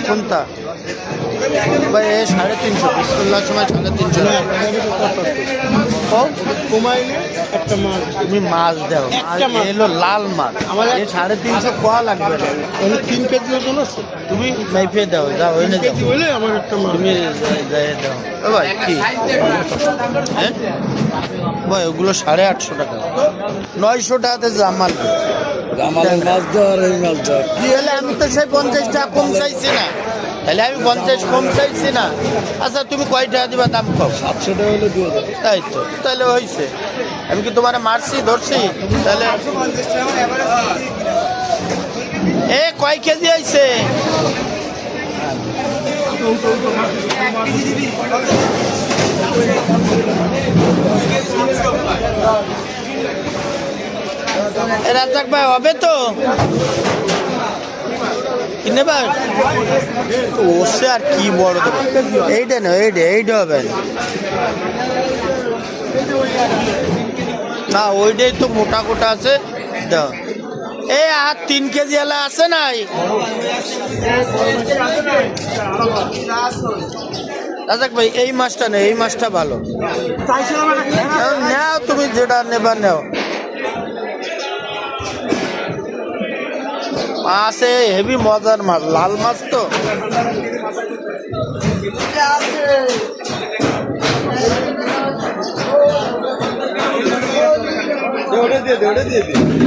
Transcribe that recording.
কোনটা ভাই? 350 বিসমুল্লাহ সময় 350 কমাইলে একটা মাছ তুমি মাছ দাও, মাছ এলো লাল মাছ আমাদের 350 কোয়া লাগবে না। 3 কেজি ওজন আছে, তুমি মাইপে দাও, যাও ওই না কেজি হইলে আমার একটা মাছ তুমি যাই দাও। ও ভাই কি হ্যাঁ ভাই ওগুলো 850 টাকা, 900 টাকাতে জামাল। আমাদের মাছ ধর এই মাছ ধর কি হলে আমি তো সেই 50 টাকা কম চাইছি না, তাহলে আমি 50 কম চাইছি না। আচ্ছা তুমি কয় টাকা দিবা দাম কম? 700 টাকা হলে দিয়ে দেবো। তাই তো, তাহলে হয়েছে। আমি কি তোমার মারছি ধরছি? তাহলে এ কয় কেজি আইছে? রাজাক ভাই হবে তো কিনে ভাই? ওসে আর কি বড় এইটা না, এইটা হবে না, ওইটাই তো মোটা কোটা আছে। দাও এই আর 3 কেজি এলা আছে নাই? রাজাক ভাই এই মাছটা নেই, এই মাছটা ভালো। নাও তুমি যেটা নেবা নাও। মাছে হেভি মজার মাছ, লাল মাছ তো। দিয়ে